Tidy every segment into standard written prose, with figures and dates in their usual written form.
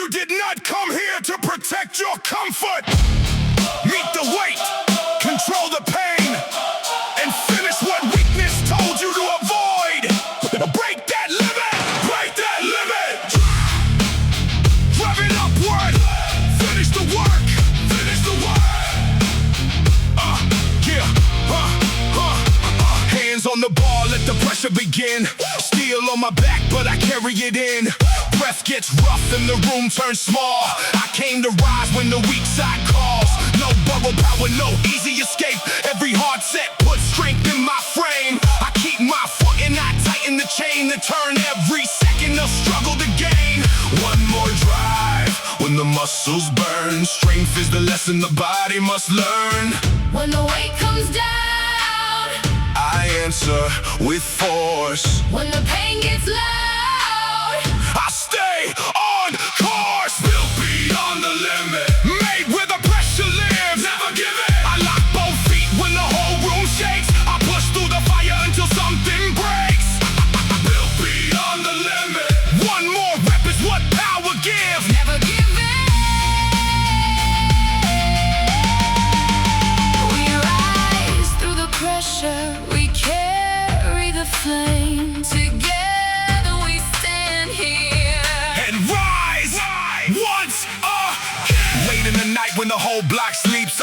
You did not come here to protect your comfort. Meet the weight, control the pain, and finish what weakness told you to avoid. Break that limit, break that limit. Drive it upward, finish the work, finish the work. Hands on the bar, let the pressure begin. Steel on my back, but I carry it in. Breath gets rough and the room turns small. I came to rise when the weak side calls. No bubble power, no easy escape. Every hard set puts strength in my frame. I keep my foot and I tighten the chain to turn every second of struggle to gain. One more drive when the muscles burn. Strength is the lesson the body must learn. When the weight comes down, I answer with force. when the pain gets loud, I stay on course. Built beyond the limit, made where the pressure lives. Never give it. I lock both feet when the whole room shakes. I push through the fire until something breaks. Built beyond the limit. One more rep is what power gives. never give in. We rise through the pressure, we carry the flame. Together we stand here. And rise once again. Late in the night when the whole block sleeps,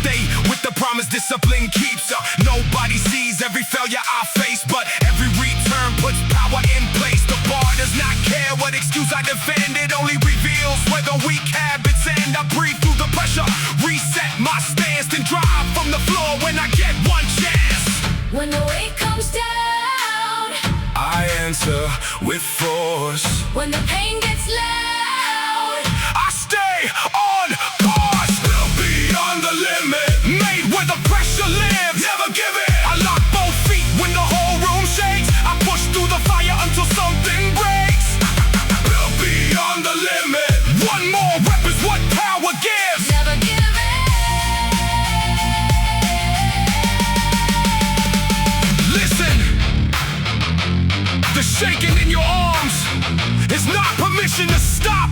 stay with the promise discipline keeps. Nobody sees every failure I face, but every return puts power in place. The bar does not care what excuse I defend. It only reveals where the weak habits end. I breathe through the pressure, reset my stance, then drive from the floor when I get one chance. When the weight comes down, I answer with force. when the pain gets loud, I stay on course. Built beyond the limit, made where the pressure lives. Never give it. I lock both feet when the whole room shakes. I push through the fire until something breaks. Built beyond the limit. One more rep is what power gives. never give in. Listen, the shaking in your arms is not permission to stop.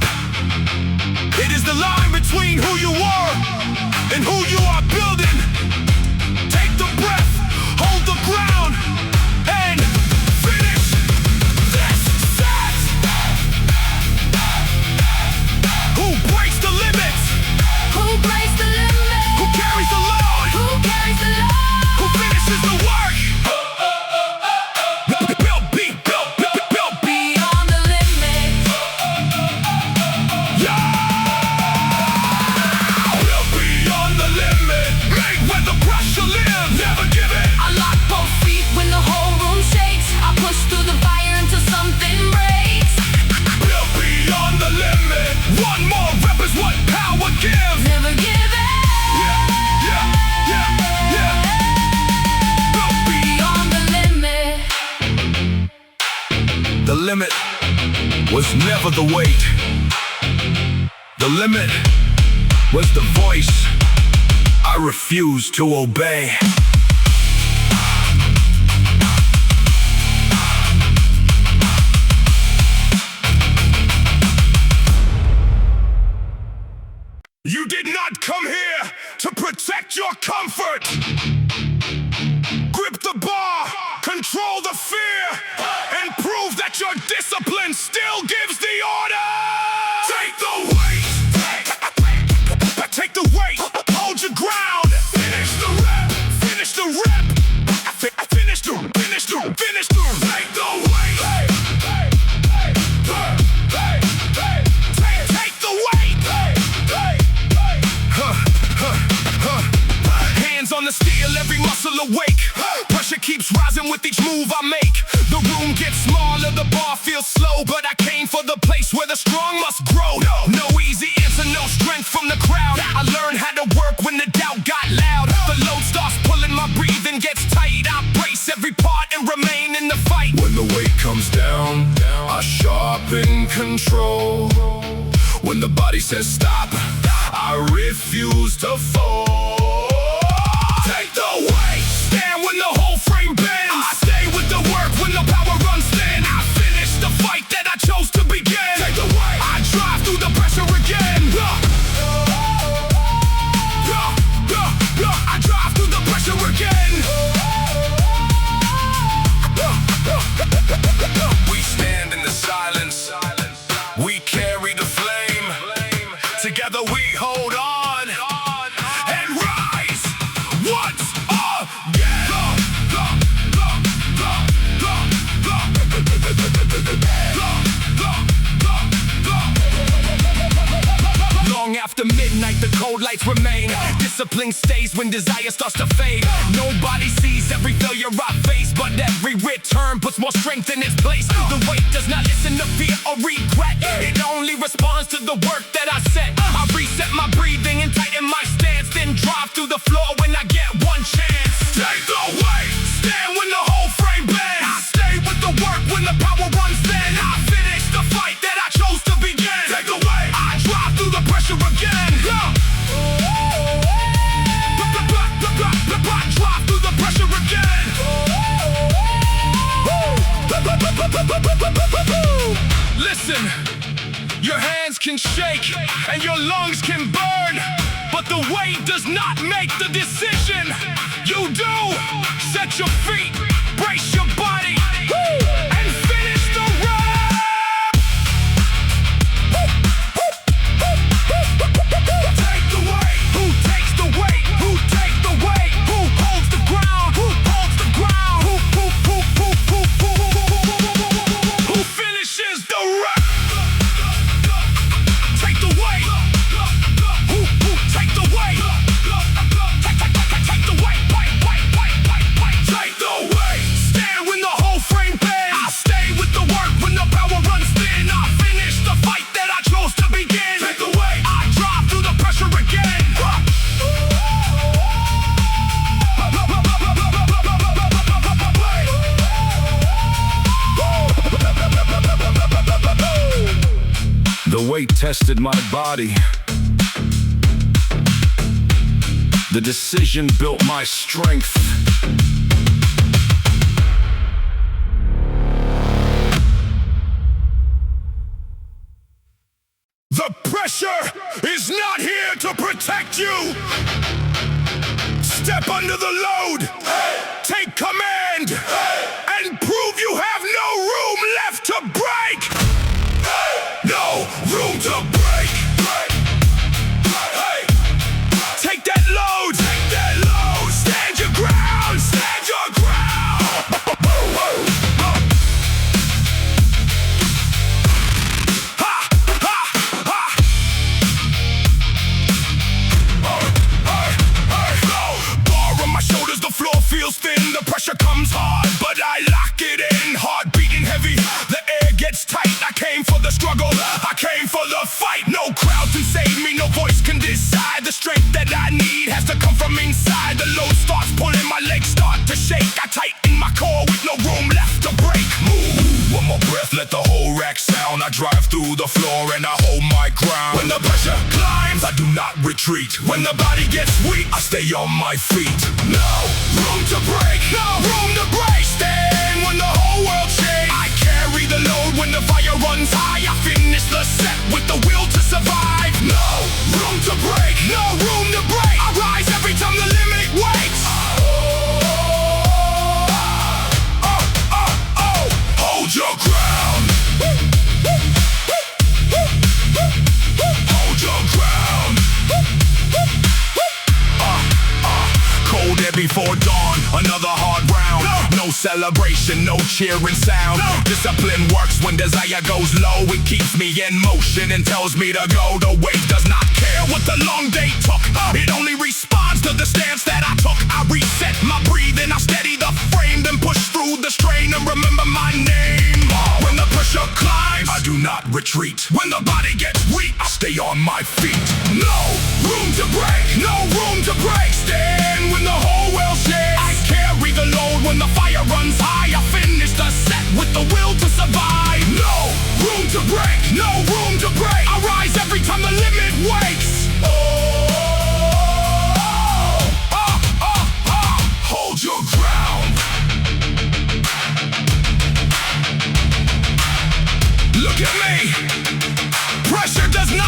It is the line between who you were and who you are building. Take the breath, hold the ground, and finish this set. Who breaks the limits? Who breaks the limit? Who carries the load? Who carries the load? Who finishes the work? Built Beyond the limit, Built beyond the limit, made where the pressure lives. Never give it. I lock both feet when the whole room shakes. I push through the fire until something breaks. Built beyond the limit. One more rep is what power gives. Never give in. Built Beyond the limit, The limit was never the weight. The limit was the voice I refused to obey. You did not come here to protect your comfort. Grip the bar, control the fear, and prove that your discipline still gives the order. Take the weight. Take the weight. Hold your ground. Finish the rep. Finish the rep. Finish the. Take the weight. Take the weight. Hands on the steel, every muscle awake. Pressure keeps rising with each move I make. The room gets smaller, the bar feels slow, but I came for the place where the strong must grow. No easy answer, no strength from the crowd. I learned how to work when the doubt got loud. The load starts pulling, my breathing gets tight. I brace every part and remain in the fight. When the weight comes down, I sharpen control. When the body says stop, I refuse to fall. Take the weight, stand when the whole frame bends. I stay with the work when the power runs thin. I finish the fight that I chose to begin. Take the weight, I drive through the the pressure again. I drive through the pressure again. We stand in the silence. We carry the flame. Together we hold on and rise once again. Long after midnight, the cold lights remain. Discipline stays when desire starts to fade. Nobody sees every failure I face, but every return puts more strength in its place. The weight does not listen to fear or regret. It only responds to the work that I set. I reset my breathing and tighten my stance, then drive through the floor when I get one chance. Take the weight, stand when the whole frame bends. I stay with the work when the power runs thin. I finish the fight that I chose to begin. Take the weight, I drive through the pressure again. Drive through the pressure again. Listen, your hands can shake and your lungs can burn, but the weight does not make the decision. You do. Set your feet, brace your body, and finish the rap. Take the weight. Who takes the weight? Who takes the weight? Who holds the ground? Who holds the ground? Who finishes the rap? Take the weight. Who take the weight? Take the weight. Take the weight. Stand when the whole frame bends. I stay with the work when the power runs thin. I finish the fight that I chose to begin. Take the weight. I drive through the pressure again. The weight tested my body. The decision built my strength. The pressure is not here to protect you. Step under the load. Take command. And prove you have no room left to break. No room to break. Take that load. Take that load. Stand your ground. Stand your ground. Ha, ha, ha. Bar on my shoulders, the floor feels thin. The pressure comes hard, but I lock it in. Heart beating heavy. The air gets tight. I came for the struggle. I came for the fight. No crowd can save me. No voice can decide. The strength that I need has to come from inside. The load starts pulling. My legs start to shake. I tighten my core with no room left to break. Move. One more breath. Let the whole rack sound. I drive through the floor and I hold my ground. When the pressure climbs, I do not retreat. When the body gets weak, I stay on my feet. No room to break. No room to break. Stand when the whole world shakes. I carry the load when the fire runs high. I finish the set with the will to survive. No room to break. No room to break. I rise every time the limit waits. Hold your ground. Hold your ground. Cold air before dawn, another hard round. No celebration, no cheering sound. Discipline works when desire goes low. It keeps me in motion and tells me to go. The weight does not care what the long day took. It only responds to the stance that I took. I reset my breathing, I steady the frame, then push through the strain and remember my name. When the pressure climbs, I do not retreat. When the body gets weak, I stay on my feet. No room to break, no room to break. Stand when the whole world shakes. I carry the load when the fire runs high. I finish the set with the will to survive. No room to break, no room to break. I rise every time the limit wakes. Hold your ground. Look at me. Pressure does not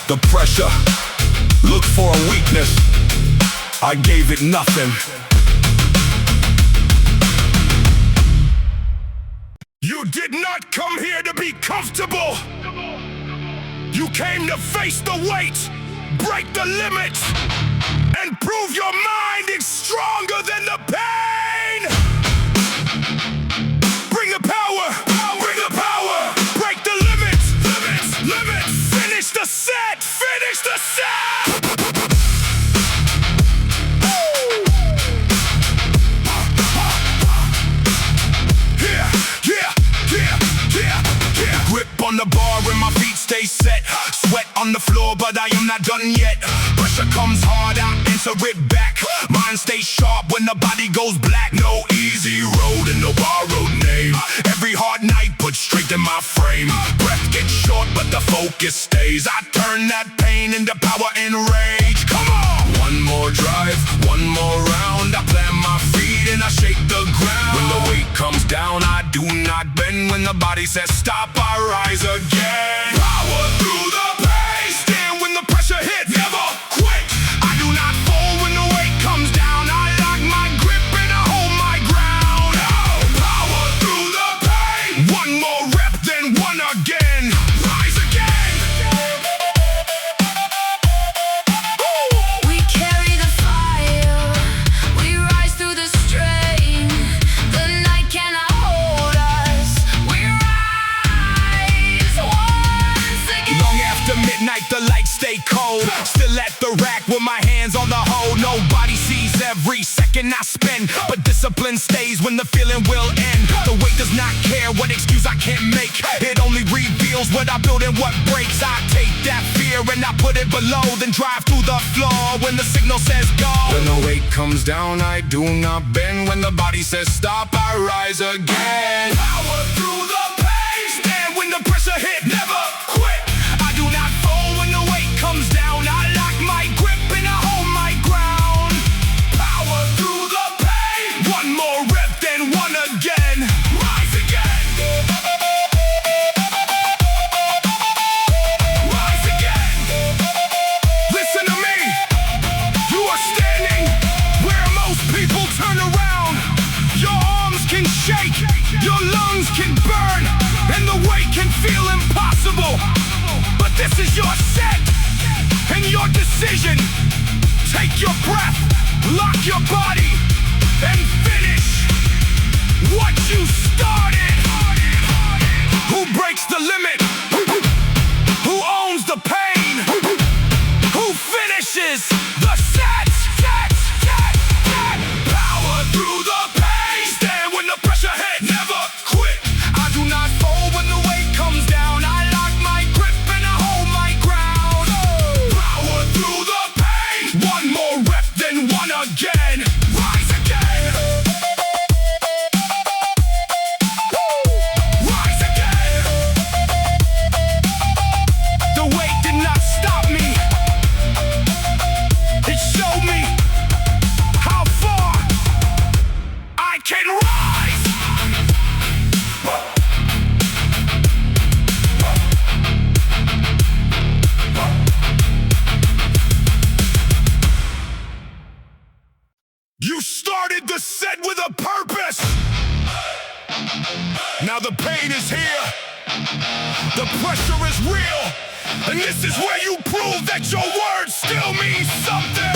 The pressure looked for a weakness. I gave it nothing. You did not come here to be comfortable. You came to face the weight, break the limits, and prove your mind is stronger than the pain. Bring the power, bring the power. Break the limits, limits, limits. Finish the set, finish the set. Grip on the bar when my feet stay set. Sweat on the floor, but I am not done yet. Pressure comes hard, I answer it back. Mind stays sharp when the body goes black. No easy road and no borrowed name. Every hard night put straight in my frame. Breath gets short, but the focus stays. I turn that pain into power and rage. Come on! One more drive, one more round. I plant my feet and I shake the ground. When the weight comes down, I do not bend. When the body says stop, I rise again. Power through the pain. Stand when the pressure hits. Never quit. I do not fall when the weight comes down. I lock my grip and I hold my ground. Power through the pain. One more rep, then one again. Rise again. We carry the fire. We rise through the strain. The night cannot hold us. We rise once again. Long after midnight, the lights stay cold. Still at the rack with my hands on the hole. Nobody sees every second I spend, but discipline stays when the feeling will end. The weight does not care what excuse I can't make. It only reveals what I build and what breaks. I take that fear and I put it below, then drive through the floor when the signal says go. When the weight comes down, I do not bend. When the body says stop, I rise again. Power through the pain. Stand when the pressure hit. Never quit. I do not fall when the weight comes down. I lock my grip and I hold my ground. Power through the pain. One more rep, then one again. Rise again. Rise again. Listen to me. You are standing where most people turn around. Your arms can shake, your lungs can burn, and the weight can feel impossible. But this is your set and your decision. Take your breath, lock your body, and finish what you started. Who breaks the limit? Who owns the pain? Who finishes the set? Power through the pain. Stand when the pressure hits. Never quit. I do not fall when the weight comes down. I lock my grip and I hold my ground. Power through the pain. One more rep, then one again. Rise again. Rise again. The weight did not stop me. It showed me how far I can rise. You started the set with a purpose. Now the pain is here. The pressure is real. And this is where you prove that your words still mean something.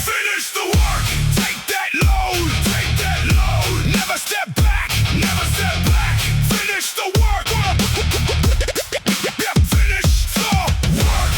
Finish the work. Take that load. Take that load. Never step back. Never step back. Finish the work. Yeah, finish the work.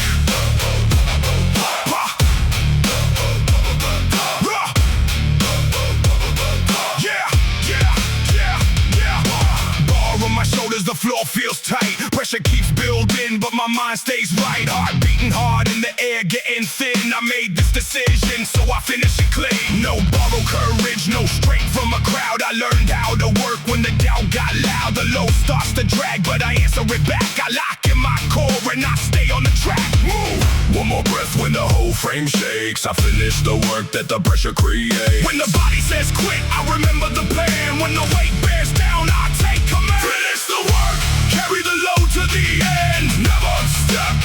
Bar on my shoulders, the floor feels tight. Pressure keeps building, but my mind stays right. Heart beating hard in the air, getting thin. I made this decision, so I finish it clean. No borrowed courage, no strength from a crowd. I learned how to work when the doubt got loud. The low starts to drag, but I answer it back. I lock in my core and I stay on the track. Move. One more breath when the whole frame shakes. I finish the work that the pressure creates. When the body says quit, I remember the plan. When the weight bears down, I take command. Finish the work, carry the load to the end. Never step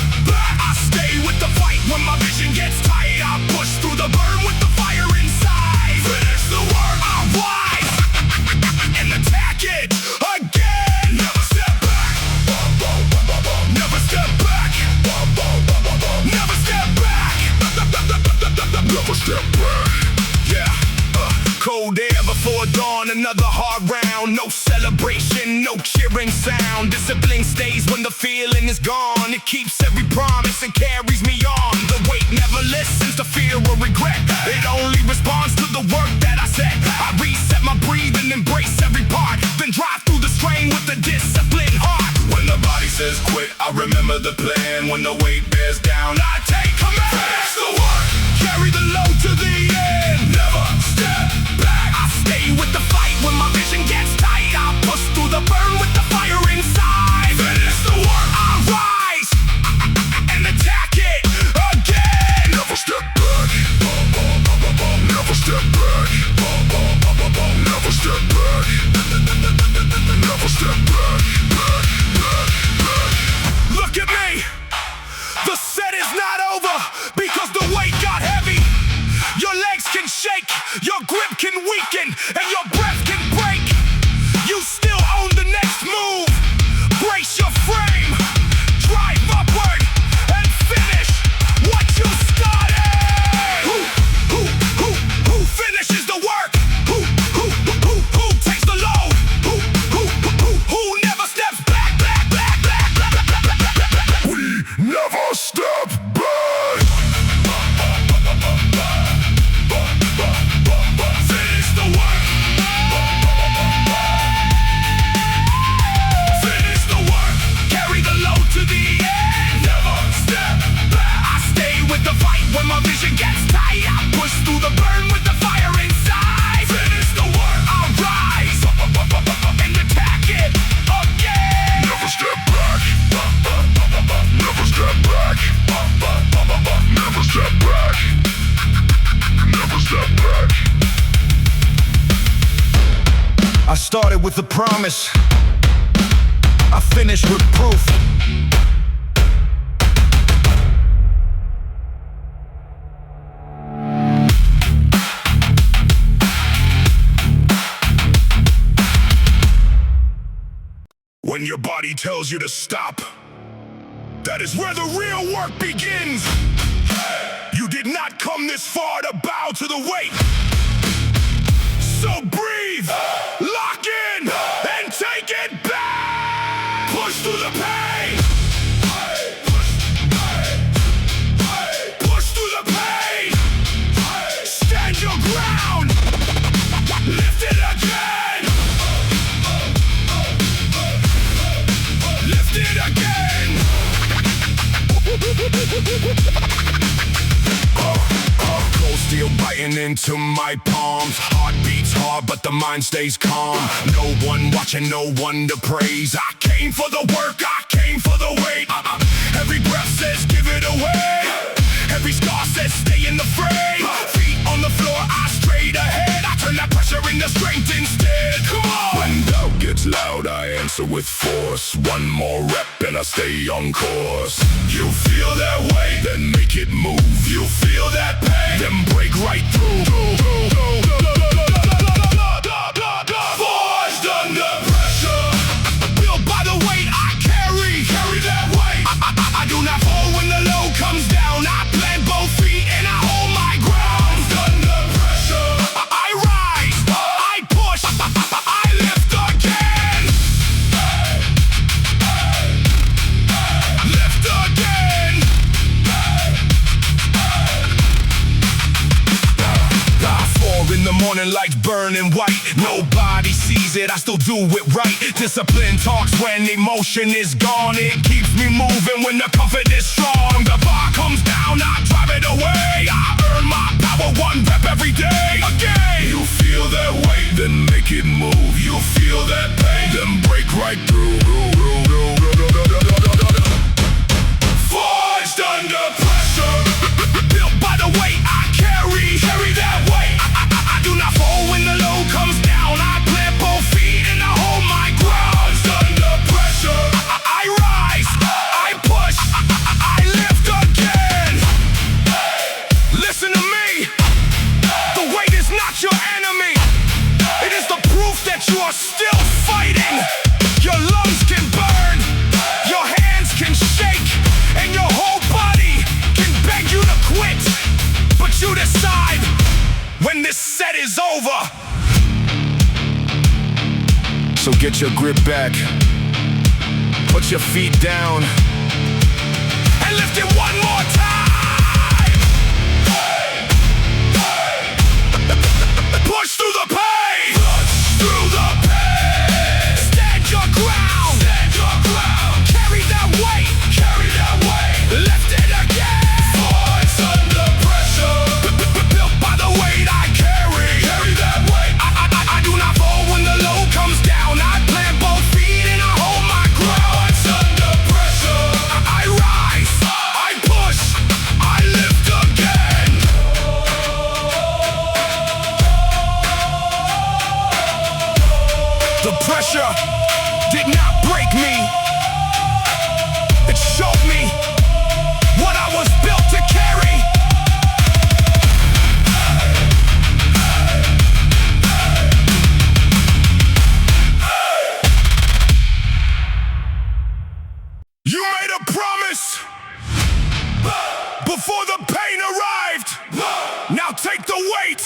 go there before dawn. Another hard round, no celebration, no cheering sound. Discipline stays when the feeling is gone. It keeps every promise and carries me on. The weight never listens to fear or regret. It only responds to the work that I set. I reset my breathing, embrace every part, then drive through the strain with the disciplined heart. When the body says quit, I remember the plan. When the weight bears down, I take command. Finish the work, carry the load to the end. Never step back. I stay with the fight when my vision gets tight. I push through the burn with the fire inside. Finish the work, I rise and attack it again. Never step back. Never step back. Never step back. Never step back. Look at me. The set is not over because the weight got heavy. Your legs can shake, your grip can weaken, and your breath can break. You still own the next move. Brace your frame, drive upward, and finish what you started. Who finishes the work? Who takes the load? Who never steps back? We never step back. Finish the work. Finish the work. Carry the load to the end. Never step back. I stay with the fight when my vision gets tight. I push through the burn with the fire inside. Finish the work. I'll rise and attack it again. Never step back. Never step back. Never step back. Never step back. I started with a promise. I finished with proof. When your body tells you to stop, that is where the real work begins. You did not come this far to bow to the weight. So breathe, lock in, and take it back. Push through the pain. Push through the pain. Stand your ground. Lift it again. Lift it again. Cold steel biting into my palms. Heart beats hard, but the mind stays calm. No one watching, no one to praise. I came for the work, I came for the weight. Every breath says give it away. Every scar says stay in the frame. Feet on the floor, eyes straight ahead. I turn that pressure into strength instead. Come on! When doubt gets loud, I answer with force. One more rep and I stay on course. You feel that way, then make it move. You feel that pain, then break right through. Forged under pressure, built by the weight I carry. Carry that weight. I do not fall when the load comes down. I plant both feet and I hold my ground. Under pressure, I rise, I push, I lift again. Lift again. 4 in the morning, lights burning white. Nobody sees it, I still do it right. Discipline talks when emotion is gone. It keeps me moving when the comfort is strong. The bar comes down, I drive it away. I earn my power, 1 rep every day. Again, you feel that weight, then make it move. You feel that pain, then break right through. Forged under pressure, built by the weight I carry. Carry that weight. I do not fall when the load comes down. I plant both feet and I hold my ground. Under pressure, I rise, I push, I lift again. Listen to me. The weight is not your enemy. It is the proof that you are still fighting. Your lungs can burn, your hands can shake, and your whole body can beg you to quit. But you decide when this set is over. So get your grip back, put your feet down, and lift it one more time. Push through the pain. Push through the pain. Stand your ground. Stand your ground. Carry that weight. Carry that weight. Lift it again. Voice under pressure. Built by the weight I carry. Carry that weight. I do not fall when the load comes down. I plant both feet and I hold my ground. Voice under pressure. I rise. I push. I lift again. The pressure did not break me. It showed me what I was built to carry. You made a promise before the pain arrived. Now take the weight,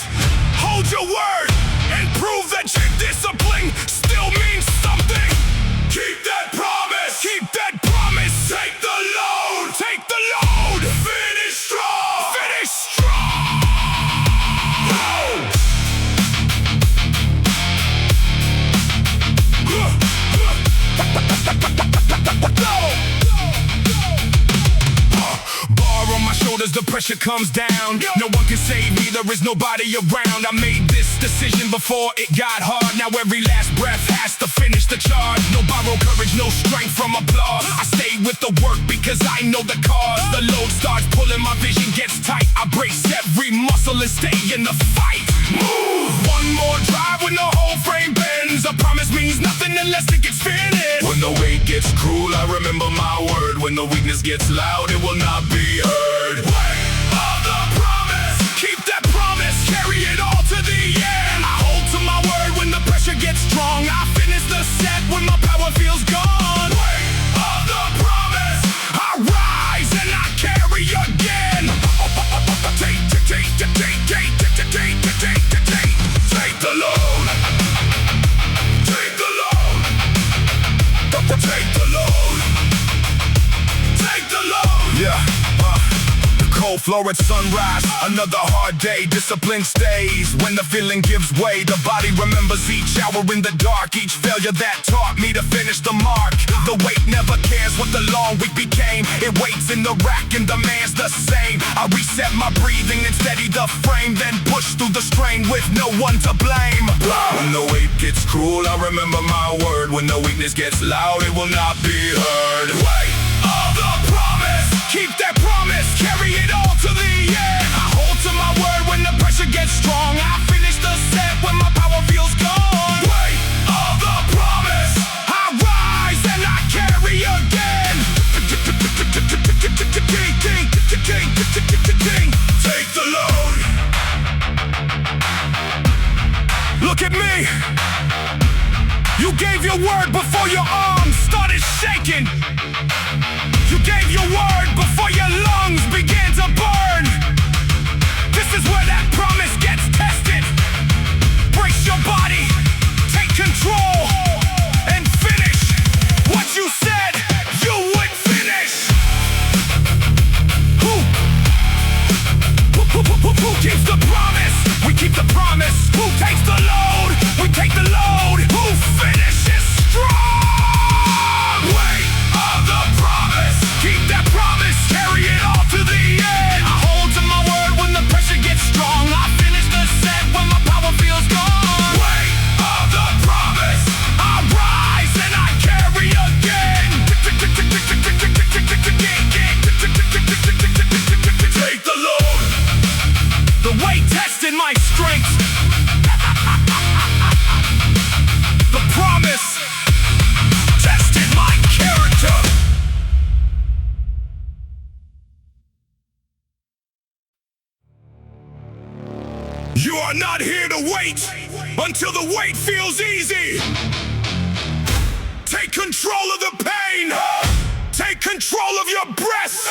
hold your word, and prove that your discipline still means something. Keep that promise. Keep that promise. Take the load. Take the load. Finish strong. Finish strong. Bar on my shoulders, the pressure comes down. No one can save me, there is nobody around. I made this decision before it got hard. Now every last breath has to finish the charge. No borrowed courage, no strength from applause. I stay with the work because I know the cause. The load starts pulling, my vision gets tight. I brace every muscle and stay in the fight. Move! One more drive when the whole frame bends. A promise means nothing unless it gets finished. When the weight gets cruel, I remember my word. When the weakness gets loud, it will not be heard. Weight of the promise. Keep that promise. Carry it all to the end. I hold to my word when the pressure gets strong. I finish the set when my power feels gone. Weight of the promise. I rise and I carry again. Take the load. Take the load. Take the load. Take the load. Yeah. Cold floor at sunrise, another hard day. Discipline stays when the feeling gives way. The body remembers each hour in the dark, each failure that taught me to finish the mark. The weight never cares what the long week became. It waits in the rack and demands the same. I reset my breathing and steady the frame, then push through the strain with no one to blame. When the weight gets cruel, I remember my word. When the weakness gets loud, it will not be heard. Weight of the promise. Keep that promise. Carry it all to the end. I hold to my word when the pressure gets strong. I finish the set when my power feels gone. Weight of the promise. I rise and I carry again. Take the load. Look at me. You gave your word before your arms started shaking. You gave your word before your lungs began to burn. This is where that promise gets tested. Brace your body, take control, and finish what you said you would finish. Who keeps the promise? We keep the promise. Who takes the load? We take the load. Who finishes strong? Weight of the promise. Keep that promise. Carry it all to the end. I hold to my word when the pressure gets strong. I finish the set when my power feels gone. Weight of the promise. I rise and I carry again. Take the load. The weight tested my strength. The promise tested my character. You are not here to wait until the weight feels easy. Take control of the pain. Take control of your breath.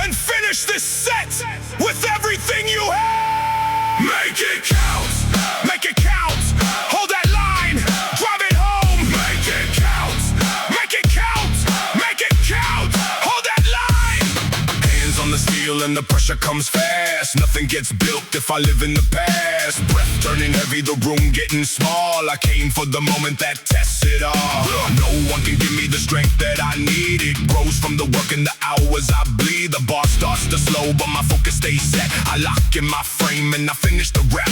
And finish this set with everything you have. Make it count. Make it count. Hold that line. Drive it home. the pressure comes fast. Nothing gets built if I live in the past. Breath turning heavy, the room getting small. I came for the moment that tests it all. No one can give me the strength that I need. It grows from the work and the hours I bleed. The bar starts to slow, but my focus stays set. I lock in my frame and I finish the rap.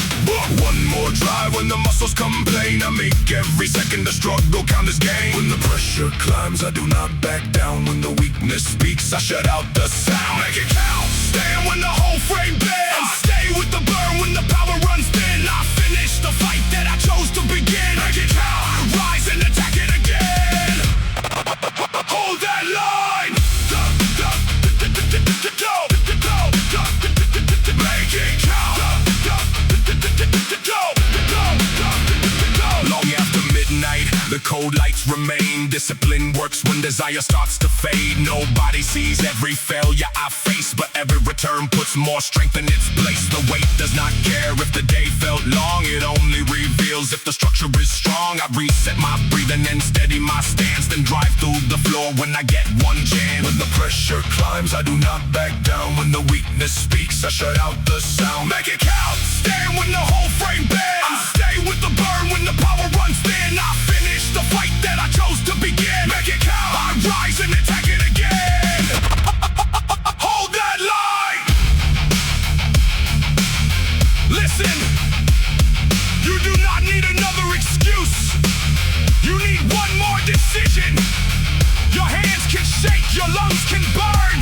One more drive when the muscles complain. I make every second the struggle count as gain. When the pressure climbs, I do not back down. When the weakness speaks, I shut out the sound. Make it count. Stand when the whole frame bends. Stay with the burn when the power runs thin. I finish the fight that I chose to begin. Make it count. Rise and attack it again. Hold that line. Make it count. Long after midnight, the cold lights remain. Discipline works when desire starts to fade. Nobody sees every failure I face, but every return puts more strength in its place. The weight does not care if the day felt long. It only reveals if the structure is strong. I reset my breathing and steady my stance, then drive through the floor when I get one chance. When the pressure climbs, I do not back down. When the weakness speaks, I shut out the sound. Make it count. Stand when the whole frame bends. Stay with the burn when the power runs thin. I finish the fight that I chose to begin. Make it count. I rise and attack it again. Hold that line. Listen, you do not need another excuse. You need one more decision. Your hands can shake, your lungs can burn,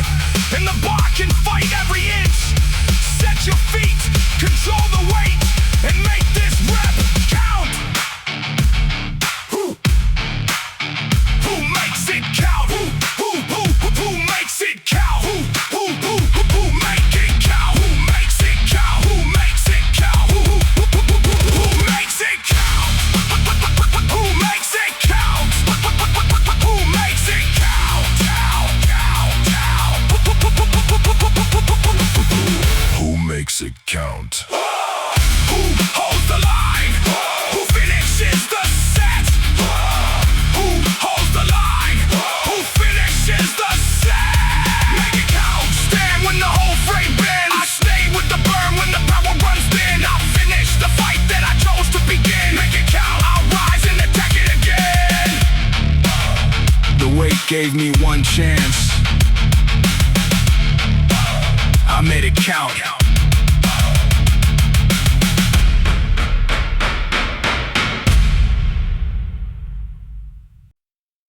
and the bar can fight every inch. Set your feet, control the weight, and make this rep count. Who makes it count? Who makes it count? Who make it count? Who makes it count? Who makes it count? Who makes it count? Who makes it count? Who makes it count? Who makes it count? Who holds the line? Who finishes the set? Who holds the line? Who finishes the set? Make it count. Stand when the whole frame bends. I stay with the burn when the power runs thin. I finish the fight that I chose to begin. Make it count. I'll rise and attack it again. The weight gave me one chance. I made it count.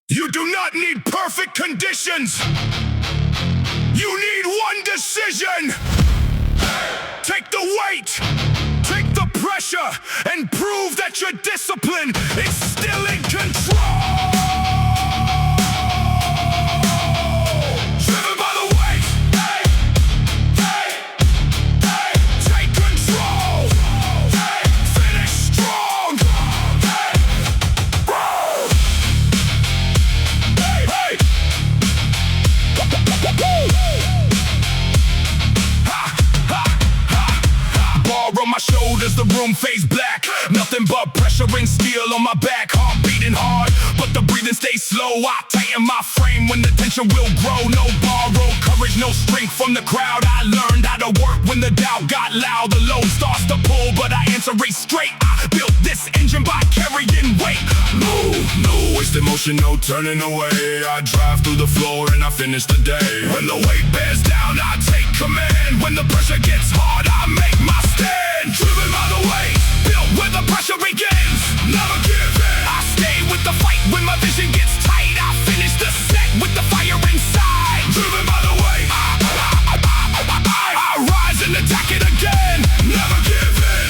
You do not need perfect conditions. You need one decision. Take the weight, take the pressure, and prove that your discipline is still in control. Driven by the weight. Take control. Finish strong. Bar on my shoulders, the room fades black. Nothing but pressure and steel on my back. Heart beating hard, but the breathing stays slow. I tighten my frame when the tension will grow. No borrowed courage, no strength from the crowd. I learned how to work when the doubt got loud. The load starts to pull, but I answer it straight. I built this engine by carrying weight. No wasted motion, no turning away. I drive through the floor and I finish the day. When the weight bears down, I take command. When the pressure gets hard, I make my stand. Driven by the weight, built where the pressure begins. Never give in. I stay with the fight when my vision gets tight. I finish the set with the fire inside. Driven by the weight, I rise and attack it again. Never give in.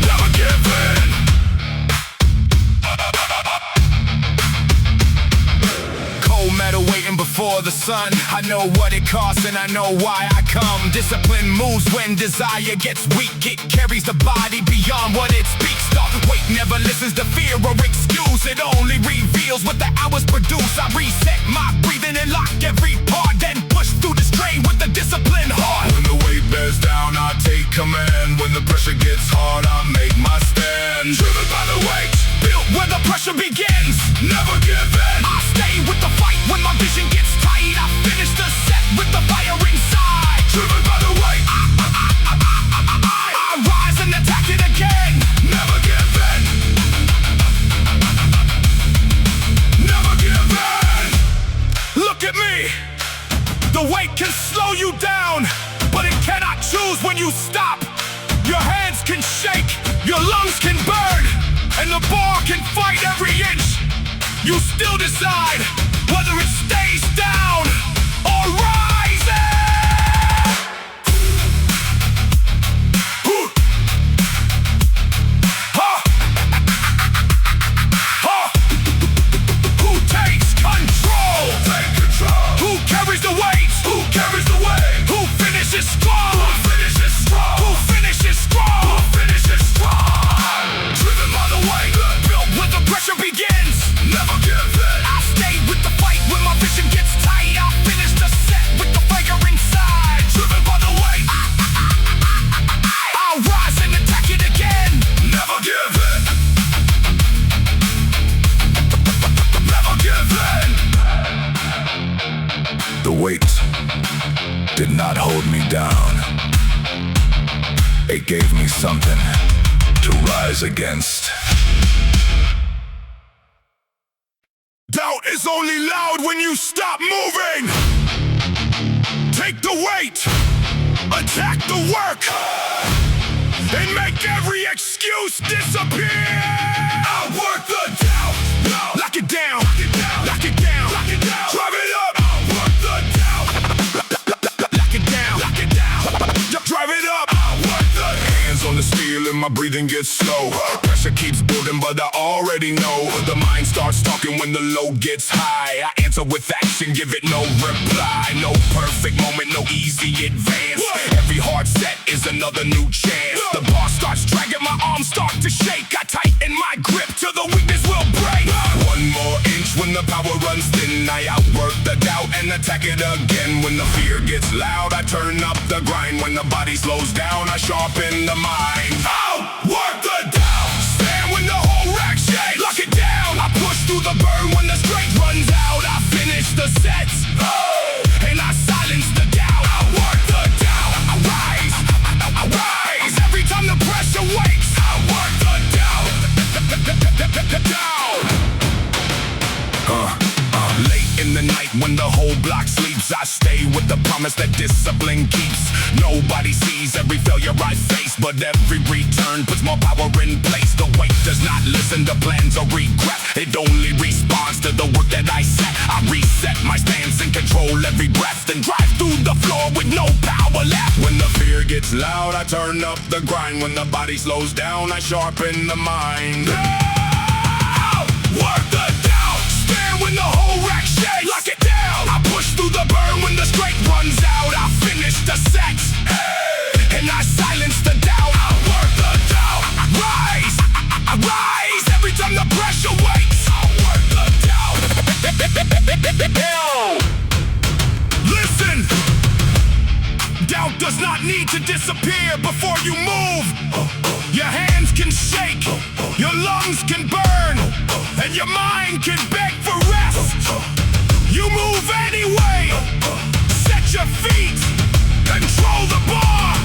Never give in. Cold metal waiting before the sun. I know what it costs and I know why I come. Discipline moves when desire gets weak. It carries the body beyond what it speaks. The weight never listens to fear or excuse. It only reveals what the hours produce. I reset my breathing and lock every part, then push through the strain with the discipline heart. When the weight bears down, I take command. When the pressure gets hard, I make my stand. Driven by the weight, built where the pressure begins. Never give in. I stay with the fight when my vision gets tight. I finish the attack it again. Never give in. Never give in. Look at me. The weight can slow you down, but it cannot choose when you stop. Your hands can shake, your lungs can burn, and the bar can fight every inch. You still decide whether it stays down or rises. Who takes control? Take control. Who carries the weight? Who carries the weight? Who finishes strong? Who finishes strong? Who finishes strong? Who finishes strong? Driven by the weight, built where the pressure begins. Never give in. I stay with the fight when my vision gets tight. I finish the set with the fire inside. Driven by the weight, I'll rise and attack it again. Never give in. Never give in. The weight did not hold me down. It gave me something to rise against. Doubt is only loud when you stop moving. Take the weight, attack the work, and make every excuse disappear. Outwork the doubt. Lock it down. Lock it down. Lock it down. Drive it up. Outwork the doubt. Lock it down. Lock it down. Drive it up. Outwork the hands on the steel and my breathing gets slow. Pressure keeps building, but I already know. The mind starts talking when the load gets high. I answer with action, give it no reply. No perfect moment, no easy advance. Every hard set is another new chance. The bar starts dragging, my arms start to shake. I tighten my grip till the weakness will break. One more inch when the power runs thin. I outwork the doubt and attack it again. When the fear gets loud, I turn up the grind. When the body slows down, I sharpen the mind. Outwork the doubt. Stand when the whole rack shakes. Lock it down. I push through the burn when the strength runs out. I finish the sets, and I silence the doubt. Outwork the doubt. I rise. I rise. Every time the pressure wakes. Outwork the doubt. Late in the night when the whole block sleeps, I stay with the promise that discipline keeps. Nobody sees every failure I face, but every return puts more power in place. The weight does not listen to plans or regret. It only responds to the work that I set. I reset my stance and control every breath, then drive through the floor with no power left. When the fear gets loud, I turn up the grind. When the body slows down, I sharpen the mind. Outwork the doubt. Stand when the whole rack shakes. Lock it down. I push through the burn when the strength runs out. I finish the set, and I silence the doubt. Outwork the doubt. I rise. I rise. Every time the pressure wakes. Outwork the doubt. Listen. Doubt does not need to disappear before you move. Your hands can shake, your lungs can burn, and your mind can beg for rest. You move anyway. Set your feet, control the bar,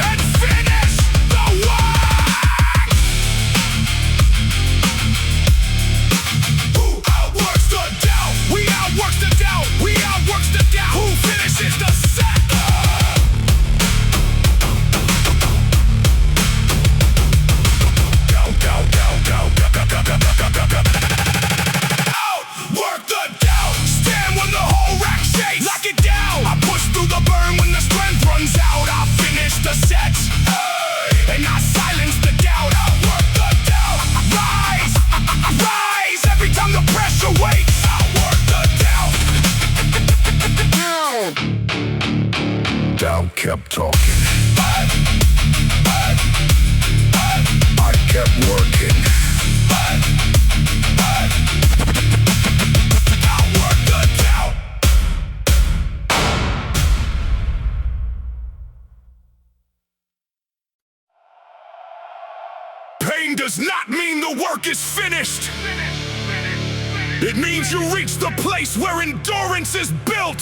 and finish the work. Who outworks the doubt? We outwork the doubt. We outwork the doubt. Who finishes the set? Outwork the doubt. Stand when the whole rack shakes. Lock it down. I push through the burn when the strength runs out. I finish the set, and I silence the doubt. Outwork the doubt. I rise. I rise. Every time the pressure wakes. Outwork the doubt. Doubt kept talking. I kept working. Outwork the doubt. Pain does not mean the work is finished. It means you reach the place where endurance is built.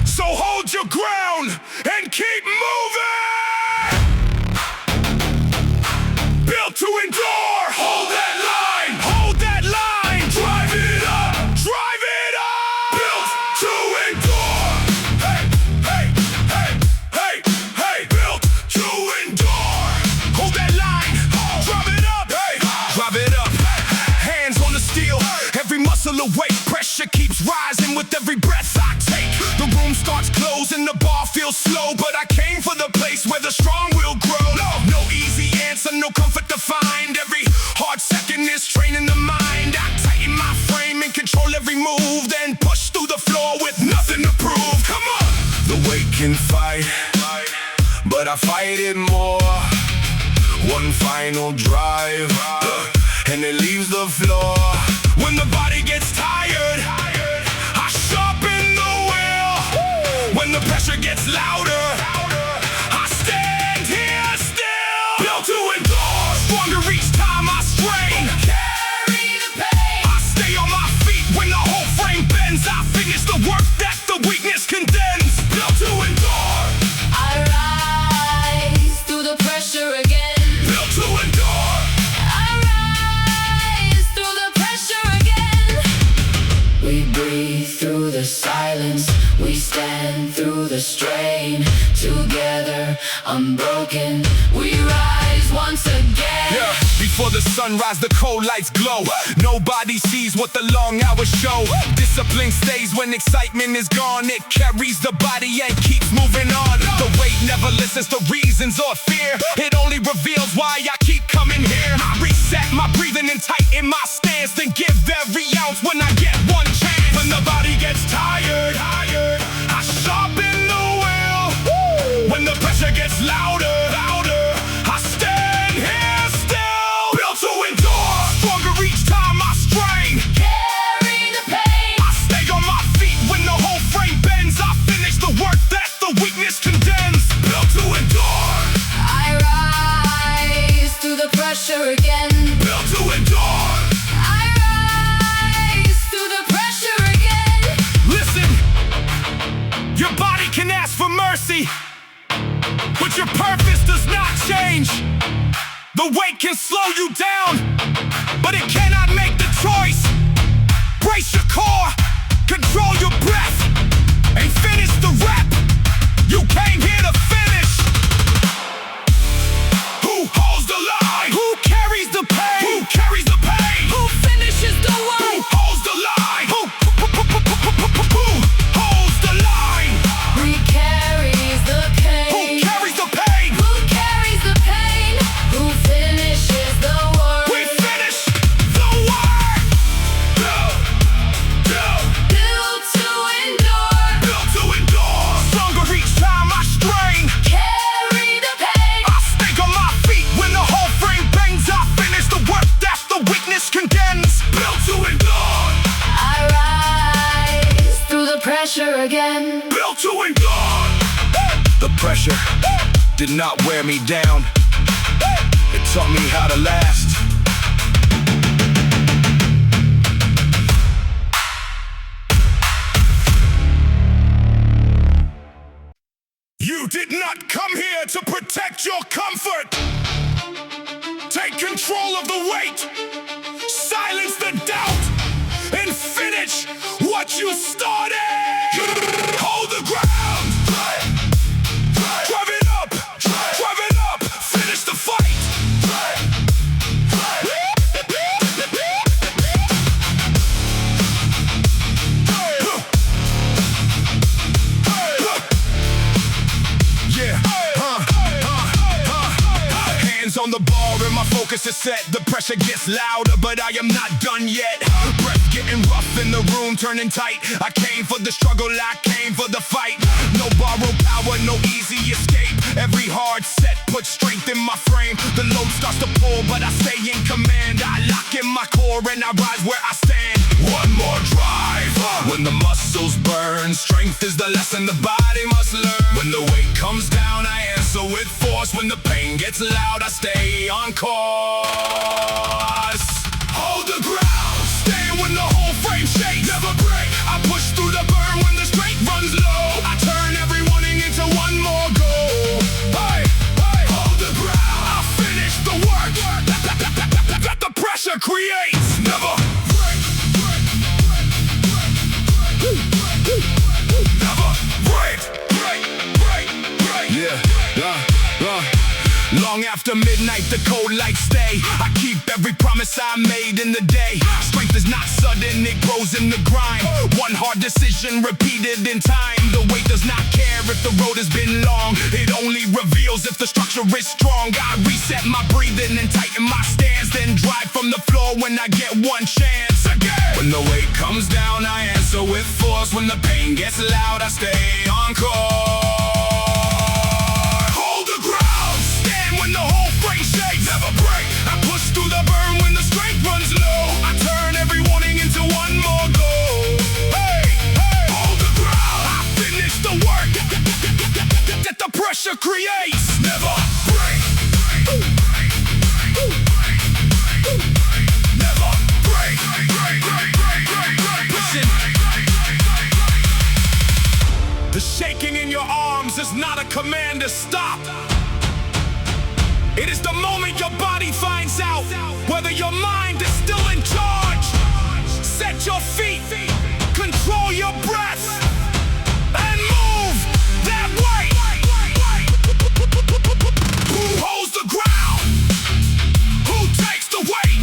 So hold your ground and keep moving! to endure. Hold that line, hold that line. Drive it up, drive it up. Built to endure. Hey, hey, hey, hey, hey. Built to endure. Hold that line, drive it up, hey, drive it up. Hands on the steel, every muscle awake. Pressure keeps rising with every breath I take. The room starts closing, the bar feels slow, but I came for the place where the strong will grow. No easy answer, no comfort to find. Every hard second is training the mind. I tighten my frame and control every move, then push through the floor with nothing to prove. Come on! The weight can fight, but I fight it more. One final drive, and it leaves the floor. When the body gets tired, I sharpen the wheel. When the pressure gets louder, I stand here still. Built to endure, stronger each time I strain. Carry the pain. I stay on my feet when the whole frame bends. I finish the work that the weakness condemns. Built to endure, I rise through the pressure again. built to endure. I rise through the pressure again. We breathe through the silence. We stand through the strain. Together, unbroken. We rise once again. Yeah, before the sunrise, the cold lights glow. Nobody sees what the long hours show. Discipline stays when excitement is gone. It carries the body and keeps moving on. The weight never listens to reasons or fear. It only reveals why I keep coming here. I reset my breathing and tighten my stance, then give every ounce when I get one chance. When the body gets tired, I sharpen the wheel. When the pressure gets louder, I stand here still. Built to endure, stronger each time I strain. Carry the pain. I stay on my feet when the whole frame bends. I finish the work that the weakness condemns. Built to endure, I rise through the pressure again. built to endure. I rise through the pressure again. Listen, your body can ask for mercy, but your purpose does not change. The weight can slow you down, but it cannot make the choice. Brace your core, control your breath, and finish the rep. You came here to finish. Who holds the line? Who carries the pain? Who carries the pain? Who finishes the Who work? holds the line? Who holds the line? Who carries the Who pain? carries the pain? Who carries the pain? Who finishes the work? We finish the work. Built Built to endure. to endure. Stronger each time I strain. Carry the pain. I stay on my feet when the whole frame bends. I finish the work that the weakness condemns. Built to endure, I rise through the pressure again. built to endure. The pressure did not wear me down. It taught me how to last. You did not come here to protect your comfort. Take control of the weight, silence the doubt, and finish what you started. Hold the ground, drive it up, finish the fight. Yeah, hands on the bar and my focus is set. The pressure gets louder, but I am not done yet. Breath getting rough in the room, turning tight. I came for the struggle, I came for the fight. No borrowed power, no easy escape. Every hard set puts strength in my frame. The load starts to pull, but I stay in command. I lock in my core and I rise where I stand. One more drive, when the muscles burn. Strength is the lesson the body must learn. When the weight comes down, I answer with force. When the pain gets loud, I stay on course. Hold the ground, stand when the whole frame shakes. Never break, I push through the burn when the strength runs low. I turn every warning into one more goal. Hey, hold the ground, I finish the work after midnight, the cold lights stay. I keep every promise I made in the day. Strength is not sudden, it grows in the grind. One hard decision repeated in time. The weight does not care if the road has been long. It only reveals if the structure is strong. I reset my breathing and tighten my stance, then drive from the floor when I get one chance again. When the weight comes down, I answer with force. When the pain gets loud, I stay on course. Hold the ground, stand when the whole frame shakes. Never break, I push through the burn when the strength runs low. I turn every warning into one more goal. Hey, hey, hold the ground, I finish the work that the pressure creates. Never break. Never break. Listen. The shaking in your arms is not a command to stop. It is the moment your body finds out whether your mind is still in charge. Set your feet, control your breath, and move that way. Who holds the ground? Who takes the weight?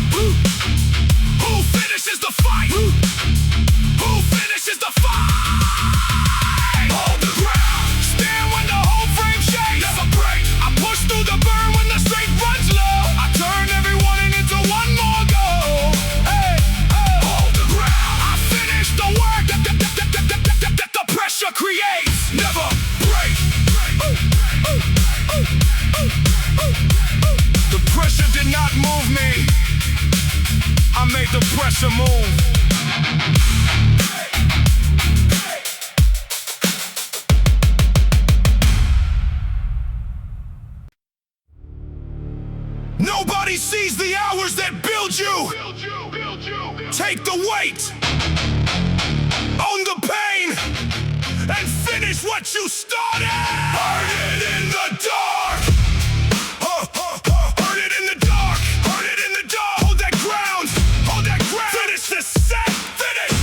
Who finishes the fight? Who finishes the fight? Hold the ground, stand when the whole frame shakes. Never break, I push through the burn when the straight runs low. I turn every warning into one more goal. Hey, hey, hold the ground, I finish the work that the pressure creates. Never break. The pressure did not move me, I made the pressure move. Nobody sees the hours that build you. Take the weight, own the pain, and finish what you started. Burn it in the dark. Burn it in the dark. Burn it in the dark. Hold that ground. Hold that ground. Finish the set. Finish.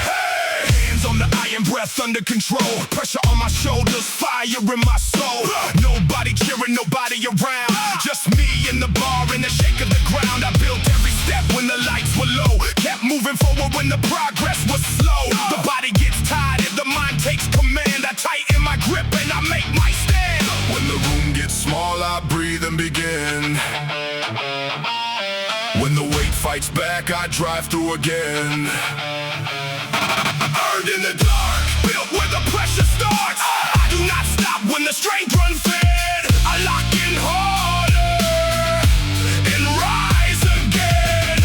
Hey. Hands on the iron, breath under control. Pressure on my shoulders, fire in my soul. Nobody cheering, nobody around. Just me in the bar and the shake of the ground. I built every step when the lights were low. Kept moving forward when the progress was slow. The body gets tired if the mind takes command. I tighten my grip and I make my stand. When the room gets small, I breathe and begin. When the weight fights back, I drive through again. Earned in the dark, built where the pressure starts. I do not stop when the strength runs thin. I lock in harder and rise again.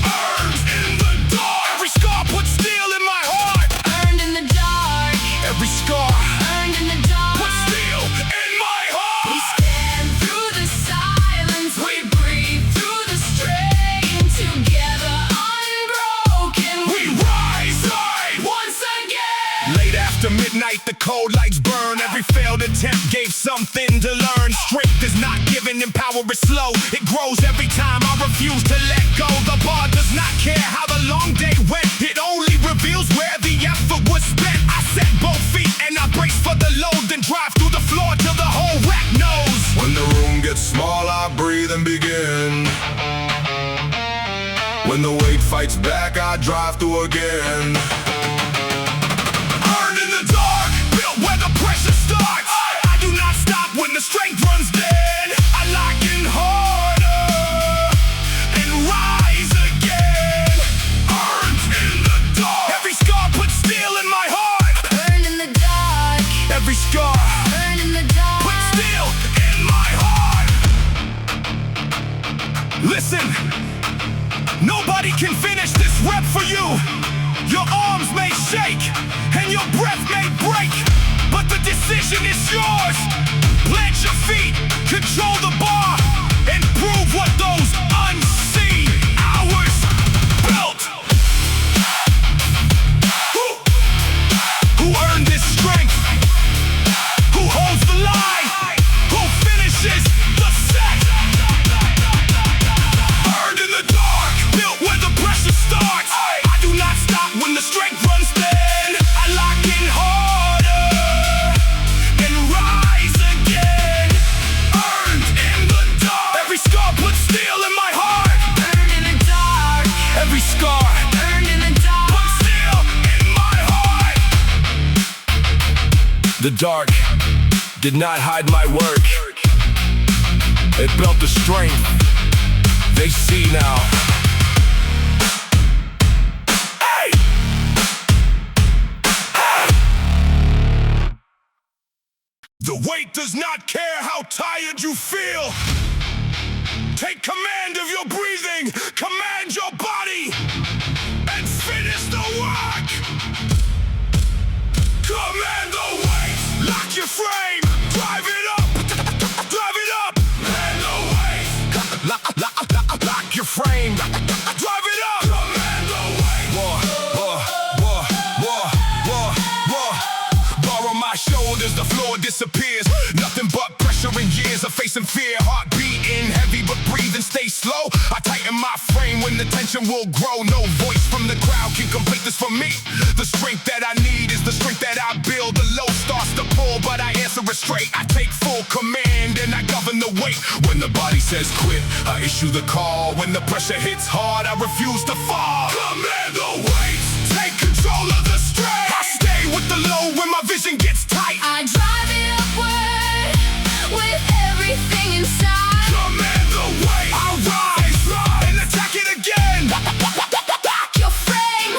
Earned in the dark. Every scar puts steel in my heart. Earned in the dark. Every scar Earned in the dark. puts steel in my heart. We stand through the silence. We breathe through the strain. Together unbroken. We rise once again. Late after midnight, the cold lights burn. Every failed attempt gave something to learn. Strength is not given and power is slow. It grows every time I refuse to let go. The bar does not care how the long day went. It only reveals where the effort was spent. I set both feet and I brace for the load, then drive through the floor till the whole rack knows. When the room gets small, I breathe and begin. When the weight fights back, I drive through again. Earned in the dark, built where the pressure starts. I do not stop when the strength runs thin. I lock in harder and rise again. Earned in the dark. Every scar puts steel in my heart. Earned in the dark. Every scar Earned in the dark. puts steel in my heart. Listen, nobody can finish this rep for you. Your arms may shake and your breath may break, but the decision is yours. Plant your feet, control the bar, and prove what those unseen hours built. Who earned this strength? Who holds the line? Who finishes the set? Earned in the dark, built where the pressure starts. I do not stop when the strength runs thin. I lock in harder and rise again. Earned The dark did not hide my work. It built the strength they see now. Hey! Hey! The weight does not care how tired you feel. Take command of your breathing, command your body, and finish the work. Command the weight, lock your frame, drive it up, drive it up. Command the weight, lock your frame, drive it up. Command the weight. Bar on my shoulders, the floor disappears. Nothing but pressure and years of facing fear. Heart beating heavy but breathing, stay slow. I tighten my frame when the tension will grow. No voice from the crowd can complete this for me. The strength that I need is the strength that I build. The low starts to pull, but I answer it straight. I take full command and I govern the weight. When the body says quit, I issue the call. When the pressure hits hard, I refuse to fall. Command the weight, take control of the strain. I stay with the low when my vision gets tight. I drive it upward with everything inside. Command the weight, I rise and attack it again. Lock your frame.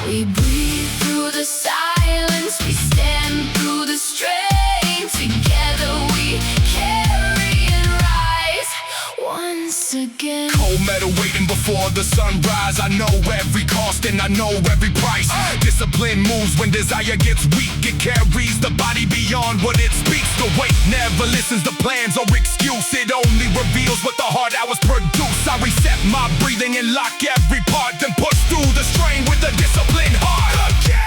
We breathe through the silence, we stand through the strain. Together we carry and rise once again. Cold metal waiting before the sunrise. I know every cost and I know every price. Discipline moves when desire gets weak. It carries the body beyond what it speaks. The weight never listens to plans or excuse. It only reveals what the hard hours produce. I reset my breathing and lock every part, then push through the strain with a disciplined heart. Again,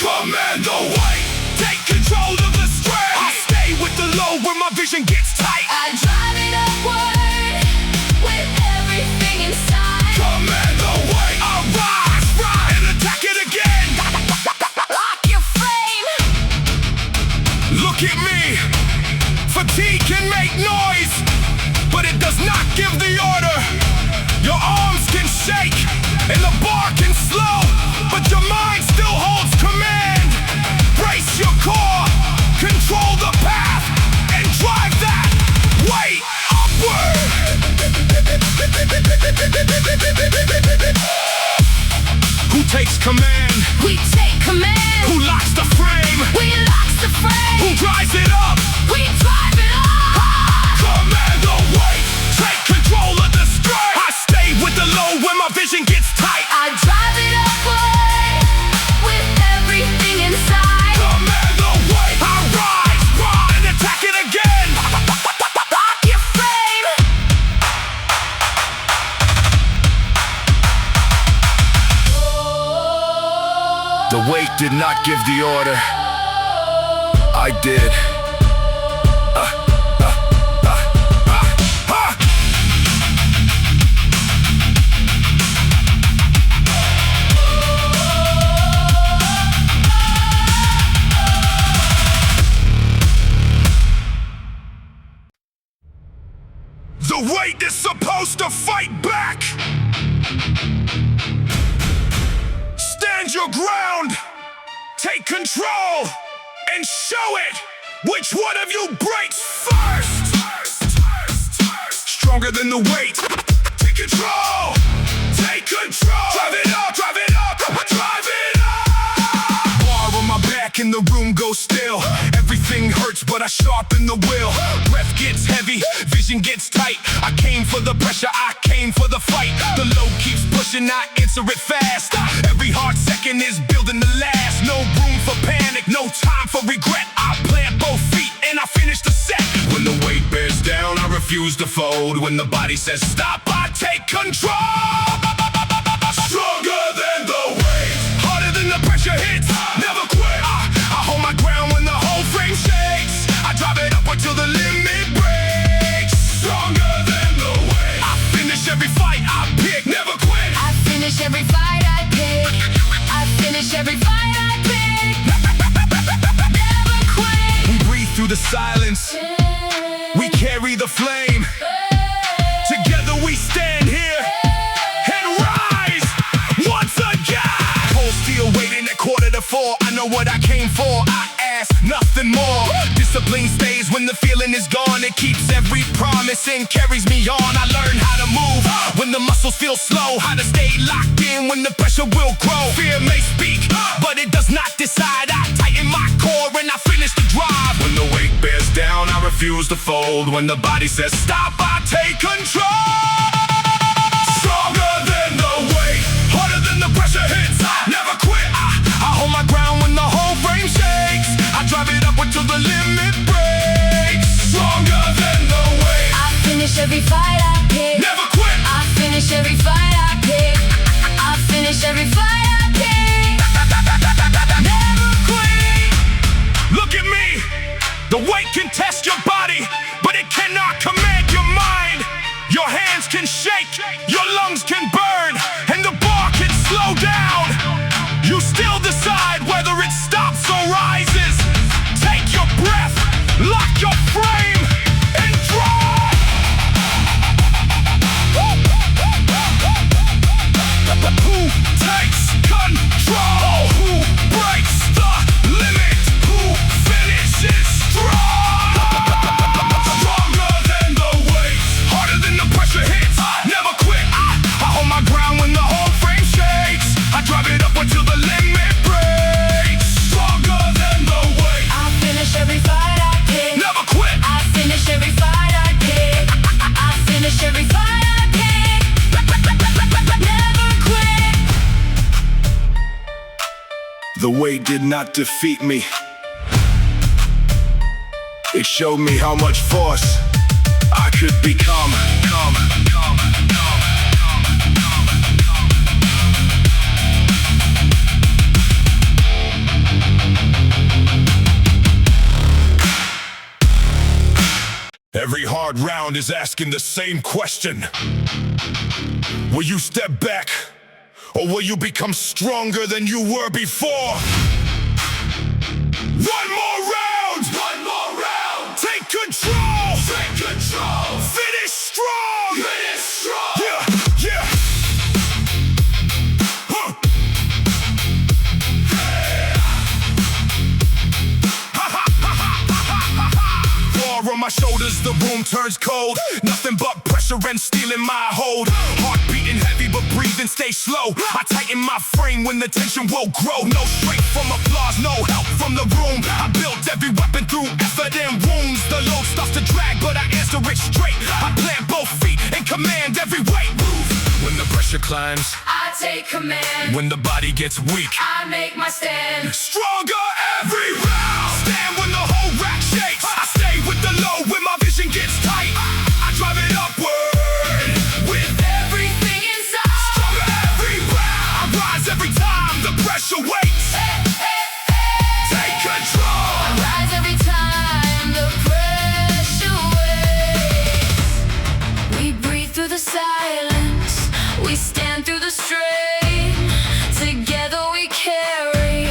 command the weight, take control of the strain. I stay with the low when my vision gets tight. I drive it upward with everything inside. Command the weight, I rise and attack it again. Lock your frame. Look at me. Fatigue can make noise, but it does not give the order. Your arms can shake and the bar can slow, but your mind still holds command. Brace your core, control the path, and drive that weight upward. Who takes command? We take command. Who locks the frame? We lock the frame. Who drives it up? We drive it up. Command the weight, take control of the strain. I stay with the low when my vision gets tight. I drive it upward with everything inside. Command the weight, I rise and attack it again. Lock your frame. The weight did not give the order. I did. The weight is supposed to fight back. Stand your ground, take control, and show it which one of you breaks first. Stronger than the weight, take control, take control. Drive it up, drive it up, drive it up. Bar on my back and the room goes still. Everything hurts, but I sharpen the will. Breath gets heavy, vision gets tight. I came for the pressure, I came for the fight. The low keeps pushing, I answer it fast. Every hard second is building the last. No room for panic, no time for regret. I plant both feet and I finish the set. When the weight bears down, I refuse to fold. When the body says stop, I take control. Stronger than the weight, harder than the pressure hits. Never quit. I hold my ground when the whole frame shakes. I drive it upward till the limit breaks. Stronger than the weight, I finish every fight I pick. Never quit. I finish every fight I pick. I finish every fight I pick. Never quit. We breathe through the silence, we carry the flame. Together we stand here and rise once again. what I came for, I ask nothing more. Discipline stays when the feeling is gone. It keeps every promise and carries me on. I learn how to move when the muscles feel slow, how to stay locked in when the pressure will grow. Fear may speak, but it does not decide. I tighten my core and I finish the drive. When the weight bears down, I refuse to fold. When the body says stop, I take control. Stronger than the weight, harder than the pressure hits. Never quit, I hold my ground when the whole frame shakes. I drive it upward till the limit breaks. Stronger than the weight, I finish every fight I pick. never quit. I finish every fight I pick. I finish every fight I pick. Never quit. Look at me. The weight can test your body, but it cannot command your mind. Your hands can shake, your lungs can burn, and the bar can slow down. You still decide whether it stops or rises. Take your breath, lock your frame, and draw. Who takes control? Who breaks the limit? Who finishes strong? Stronger than the weight, harder than the pressure hits. Never quit, I hold my ground when the whole frame shakes. I drive it up until the limit breaks. Stronger than the weight, I finish every fight I pick. never quit. I finish every fight I pick. I finish every fight I pick. Never quit. The weight did not defeat me. It showed me how much force I could become. Every hard round is asking the same question. Will you step back, or will you become stronger than you were before? One more round! One more round! Take control! Take control! Finish strong! Finish strong! Yeah, yeah! Huh. Bar on my shoulders, the room turns cold. Nothing but pressure and steel in my hold. Heart beating heavy but breathing stay slow. I tighten my frame when the tension will grow. No strength from applause, no help from the room. I built every weapon through effort and wounds. The load starts to drag but I answer it straight. I plant both feet and command every weight. Move when the pressure climbs, I take command. when the body gets weak, I make my stand. stronger every round. Stand when the whole rack shakes. I stay with the low when my vision gets tight. I drive it upward with Everything inside. stronger every round. I rise every time the pressure waits. Take control. I rise every time the pressure waits. We breathe through the silence. We stand through the strain. Together we carry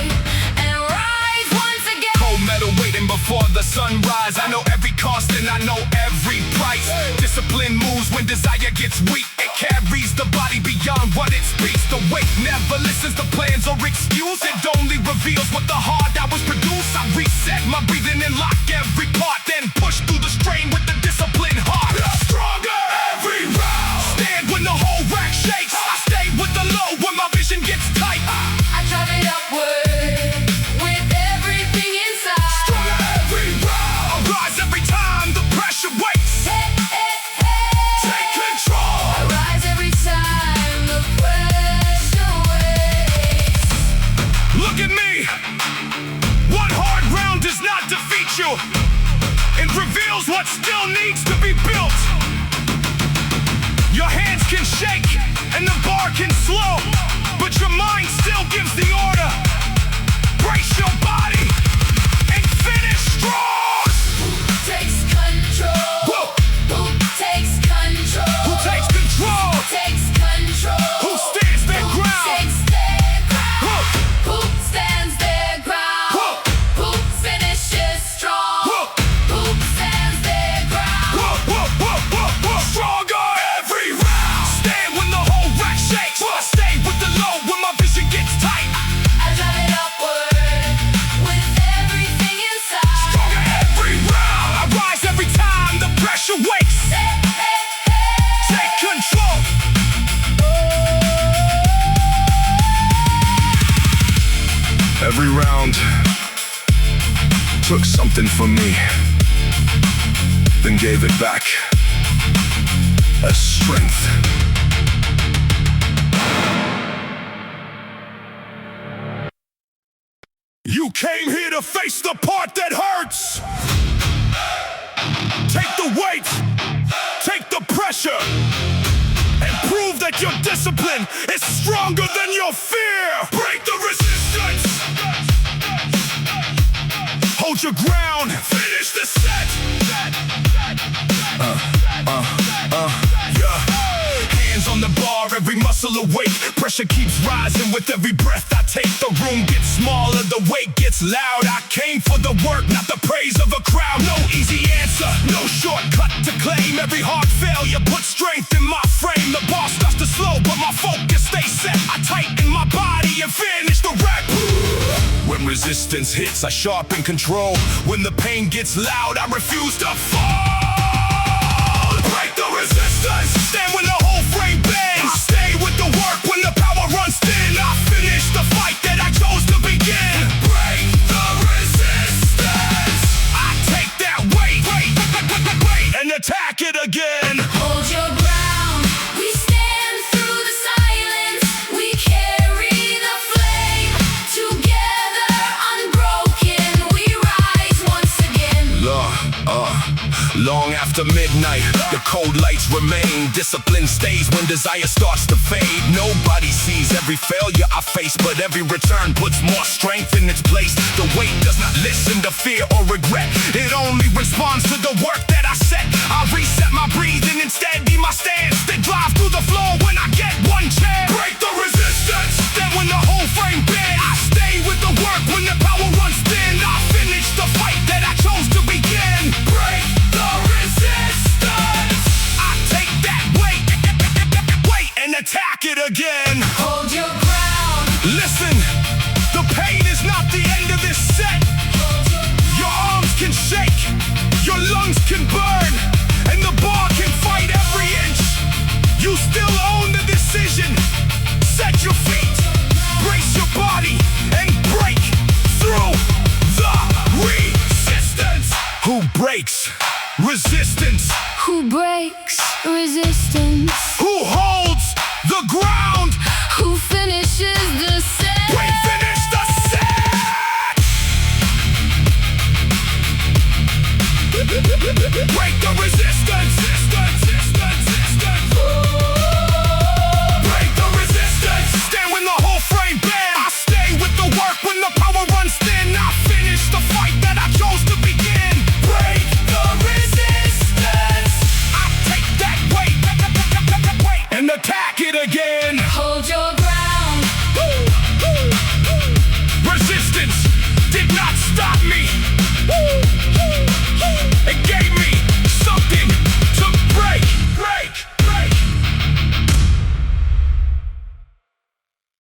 and rise once again. Cold metal waiting before the sunrise. I know every cost and I know every price. Discipline moves when desire gets weak. It carries the body beyond what it speaks. The weight never listens to plans or excuse. It only reveals what the hard hours produce. I reset my breathing and lock every part, then push through the strain with the discipline heart. Stronger every round. Stand when the whole rack shakes. I stay with the low when my vision gets tight. I drive it upward with everything inside. Stronger every round. I rise every time the pressure waits. Take control. I rise every time the pressure waits. Look at me. One hard round does not defeat you. It reveals what still needs to be built. Your hands can shake and the bar can slow, but your mind still gives the order. Brace your body and finish strong. Takes control. Whoa. Who takes control? Who takes control? Takes control. Who stands their ground? Takes their ground. Whoa. Who stands their ground? Whoa. Who finishes strong? Whoa. Who stands their ground? Whoa, whoa, whoa, whoa, whoa. Stronger every round. Stand when the whole rack shakes. I stay with the low when my vision gets tight. I drive it upward took something from me, then gave it back as strength. You came here to face the part that hurts. Take the weight, take the pressure, and prove that your discipline is stronger than your fear. Break the resistance. Hold your ground. Finish the set. Yeah. Hands on the bar, every muscle awake. Pressure keeps rising with every breath I take. The room gets smaller, the weight gets loud. I came for the work, not the praise of a crowd. No easy answer, no shortcut to claim. Every hard failure puts strength in my frame. The bar starts to slow, but my focus stays set. I tighten my body and finish the rep. When resistance hits, I sharpen control. When the pain gets loud, I refuse to fall. Break the resistance. Stand when the whole frame bends. Stay with the work when the power runs thin. I finish the fight that I chose to begin. Break the resistance. I take that weight and attack it again. Hold your ground. We stand through the silence. We carry the flame. Together, unbroken, we rise once again. Long after midnight, the cold lights remain. Discipline stays when desire starts to fade. Nobody sees every failure I face, but every return puts more strength in its place. The weight does not listen to fear or regret. It only responds to the work that I set. I reset my breathing and steady my stance. Then drive through the floor when I get one chance. Break the resistance. Then when the whole frame bends, I stay with the work when the power runs thin. I finish the fight that I chose to begin. Break the resistance. I take that weight and attack it again. Hold your ground. Listen, the pain is not the end of this set. Your arms can shake, your lungs can burn, and the bar can fight every inch. You still own the decision. Set your feet, brace your body, and break through the resistance. Who breaks resistance? Who breaks resistance? Who holds the ground?